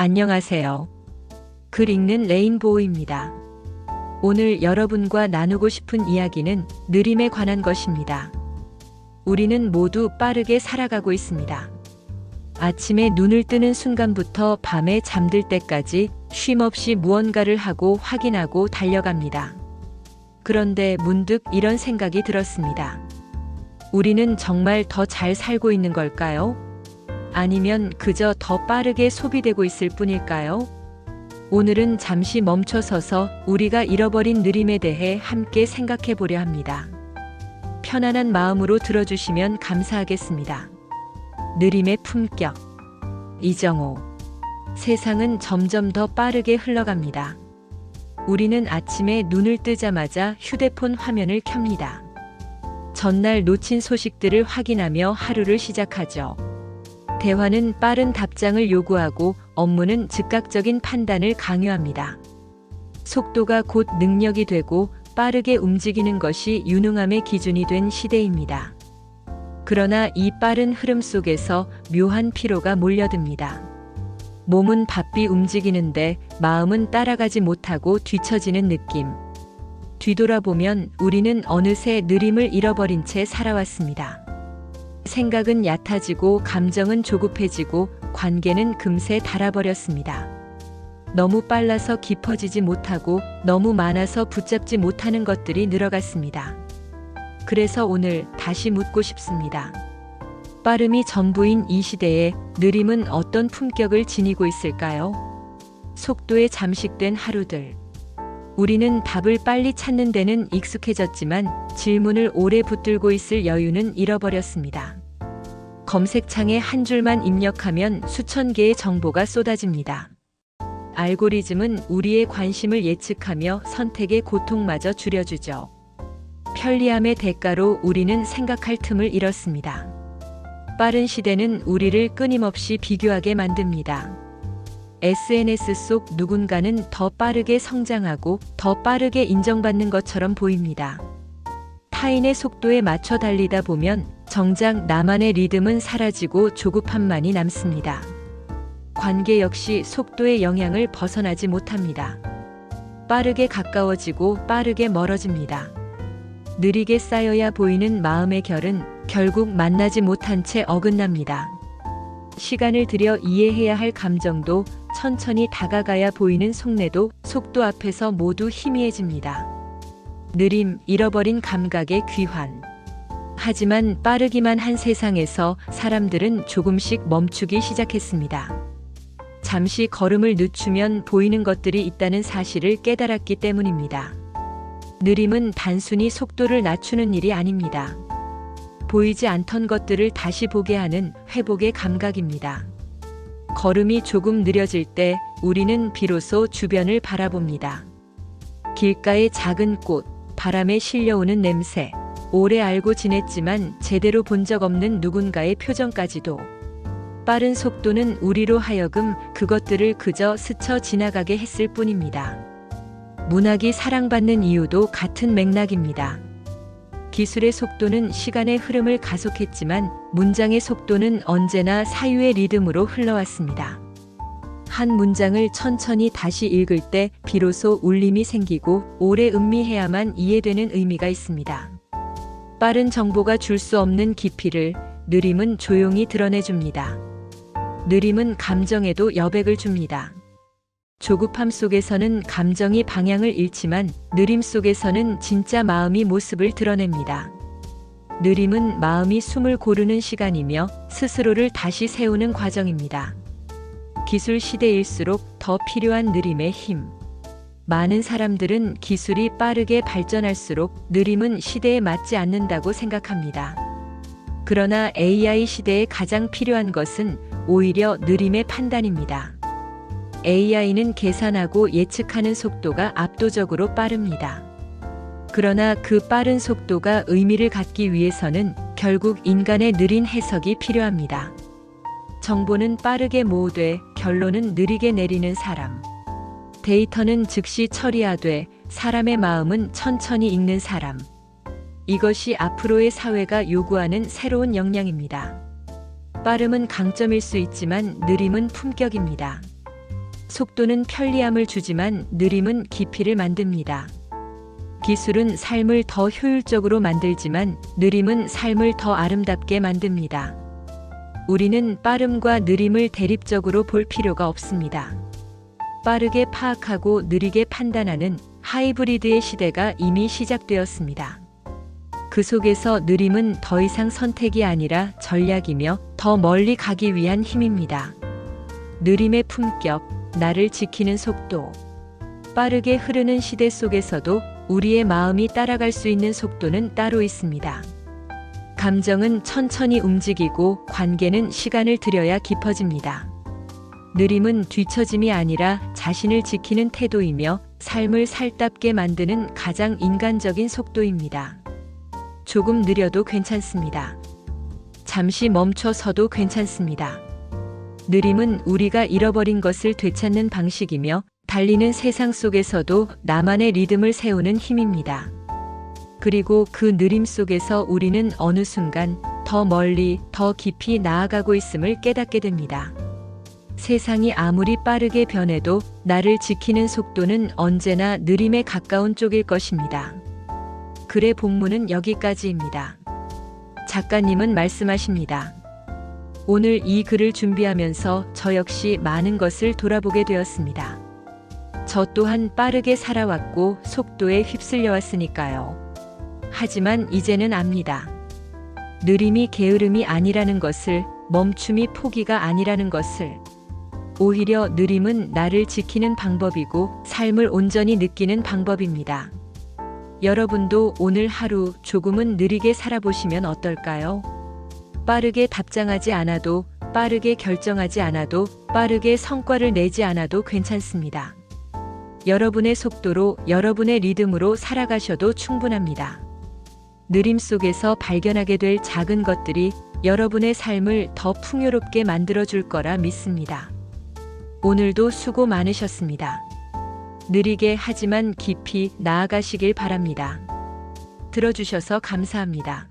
안녕하세요. 글 읽는 레인보우입니다. 오늘 여러분과 나누고 싶은 이야기는 느림에 관한 것입니다. 우리는 모두 빠르게 살아가고 있습니다. 아침에 눈을 뜨는 순간부터 밤에 잠들 때까지 쉼없이 무언가를 하고 확인하고 달려갑니다. 그런데 문득 이런 생각이 들었습니다. 우리는 정말 더 잘 살고 있는 걸까요? 아니면 그저 더 빠르게 소비되고 있을 뿐일까요? 오늘은 잠시 멈춰서서 우리가 잃어버린 느림에 대해 함께 생각해 보려 합니다. 편안한 마음으로 들어주시면 감사하겠습니다. 느림의 품격. 이정호. 세상은 점점 더 빠르게 흘러갑니다. 우리는 아침에 눈을 뜨자마자 휴대폰 화면을 켭니다. 전날 놓친 소식들을 확인하며 하루를 시작하죠. 대화는 빠른 답장을 요구하고 업무는 즉각적인 판단을 강요합니다. 속도가 곧 능력이 되고 빠르게 움직이는 것이 유능함의 기준이 된 시대입니다. 그러나 이 빠른 흐름 속에서 묘한 피로가 몰려듭니다. 몸은 바삐 움직이는데 마음은 따라가지 못하고 뒤처지는 느낌. 뒤돌아보면 우리는 어느새 느림을 잃어버린 채 살아왔습니다. 생각은 얕아지고 감정은 조급해지고 관계는 금세 닳아버렸습니다. 너무 빨라서 깊어지지 못하고 너무 많아서 붙잡지 못하는 것들이 늘어갔습니다. 그래서 오늘 다시 묻고 싶습니다. 빠름이 전부인 이 시대에 느림은 어떤 품격을 지니고 있을까요? 속도에 잠식된 하루들. 우리는 답을 빨리 찾는 데는 익숙해졌지만 질문을 오래 붙들고 있을 여유는 잃어버렸습니다. 검색창에 한 줄만 입력하면 수천 개의 정보가 쏟아집니다. 알고리즘은 우리의 관심을 예측하며 선택의 고통마저 줄여주죠. 편리함의 대가로 우리는 생각할 틈을 잃었습니다. 빠른 시대는 우리를 끊임없이 비교하게 만듭니다. SNS 속 누군가는 더 빠르게 성장하고 더 빠르게 인정받는 것처럼 보입니다. 타인의 속도에 맞춰 달리다 보면 정작 나만의 리듬은 사라지고 조급함만이 남습니다. 관계 역시 속도의 영향을 벗어나지 못합니다. 빠르게 가까워지고 빠르게 멀어집니다. 느리게 쌓여야 보이는 마음의 결은 결국 만나지 못한 채 어긋납니다. 시간을 들여 이해해야 할 감정도 천천히 다가가야 보이는 속내도 속도 앞에서 모두 희미해집니다. 느림, 잃어버린 감각의 귀환. 하지만 빠르기만 한 세상에서 사람들은 조금씩 멈추기 시작했습니다. 잠시 걸음을 늦추면 보이는 것들이 있다는 사실을 깨달았기 때문입니다. 느림은 단순히 속도를 낮추는 일이 아닙니다. 보이지 않던 것들을 다시 보게 하는 회복의 감각입니다. 걸음이 조금 느려질 때 우리는 비로소 주변을 바라봅니다. 길가의 작은 꽃, 바람에 실려오는 냄새, 오래 알고 지냈지만 제대로 본 적 없는 누군가의 표정까지도. 빠른 속도는 우리로 하여금 그것들을 그저 스쳐 지나가게 했을 뿐입니다. 문학이 사랑받는 이유도 같은 맥락입니다. 기술의 속도는 시간의 흐름을 가속했지만 문장의 속도는 언제나 사유의 리듬으로 흘러왔습니다. 한 문장을 천천히 다시 읽을 때 비로소 울림이 생기고 오래 음미해야만 이해되는 의미가 있습니다. 빠른 정보가 줄 수 없는 깊이를 느림은 조용히 드러내줍니다. 느림은 감정에도 여백을 줍니다. 조급함 속에서는 감정이 방향을 잃지만 느림 속에서는 진짜 마음이 모습을 드러냅니다. 느림은 마음이 숨을 고르는 시간이며 스스로를 다시 세우는 과정입니다. 기술 시대일수록 더 필요한 느림의 힘. 많은 사람들은 기술이 빠르게 발전할수록 느림은 시대에 맞지 않는다고 생각합니다. 그러나 AI 시대에 가장 필요한 것은 오히려 느림의 판단입니다. AI는 계산하고 예측하는 속도가 압도적으로 빠릅니다. 그러나 그 빠른 속도가 의미를 갖기 위해서는 결국 인간의 느린 해석이 필요합니다. 정보는 빠르게 모으되 결론은 느리게 내리는 사람. 데이터는 즉시 처리하되 사람의 마음은 천천히 읽는 사람. 이것이 앞으로의 사회가 요구하는 새로운 역량입니다. 빠름은 강점일 수 있지만 느림은 품격입니다. 속도는 편리함을 주지만 느림은 깊이를 만듭니다. 기술은 삶을 더 효율적으로 만들지만 느림은 삶을 더 아름답게 만듭니다. 우리는 빠름과 느림을 대립적으로 볼 필요가 없습니다. 빠르게 파악하고 느리게 판단하는 하이브리드의 시대가 이미 시작되었습니다. 그 속에서 느림은 더 이상 선택이 아니라 전략이며 더 멀리 가기 위한 힘입니다. 느림의 품격, 나를 지키는 속도. 빠르게 흐르는 시대 속에서도 우리의 마음이 따라갈 수 있는 속도는 따로 있습니다. 감정은 천천히 움직이고 관계는 시간을 들여야 깊어집니다. 느림은 뒤처짐이 아니라 자신을 지키는 태도이며 삶을 살답게 만드는 가장 인간적인 속도입니다. 조금 느려도 괜찮습니다. 잠시 멈춰서도 괜찮습니다. 느림은 우리가 잃어버린 것을 되찾는 방식이며 달리는 세상 속에서도 나만의 리듬을 세우는 힘입니다. 그리고 그 느림 속에서 우리는 어느 순간 더 멀리, 더 깊이 나아가고 있음을 깨닫게 됩니다. 세상이 아무리 빠르게 변해도 나를 지키는 속도는 언제나 느림에 가까운 쪽일 것입니다. 글의 본문은 여기까지입니다. 작가님은 말씀하십니다. 오늘 이 글을 준비하면서 저 역시 많은 것을 돌아보게 되었습니다. 저 또한 빠르게 살아왔고 속도에 휩쓸려 왔으니까요. 하지만 이제는 압니다. 느림이 게으름이 아니라는 것을, 멈춤이 포기가 아니라는 것을. 오히려 느림은 나를 지키는 방법이고 삶을 온전히 느끼는 방법입니다. 여러분도 오늘 하루 조금은 느리게 살아보시면 어떨까요? 빠르게 답장하지 않아도, 빠르게 결정하지 않아도, 빠르게 성과를 내지 않아도 괜찮습니다. 여러분의 속도로, 여러분의 리듬으로 살아가셔도 충분합니다. 느림 속에서 발견하게 될 작은 것들이 여러분의 삶을 더 풍요롭게 만들어줄 거라 믿습니다. 오늘도 수고 많으셨습니다. 느리게 하지만 깊이 나아가시길 바랍니다. 들어주셔서 감사합니다.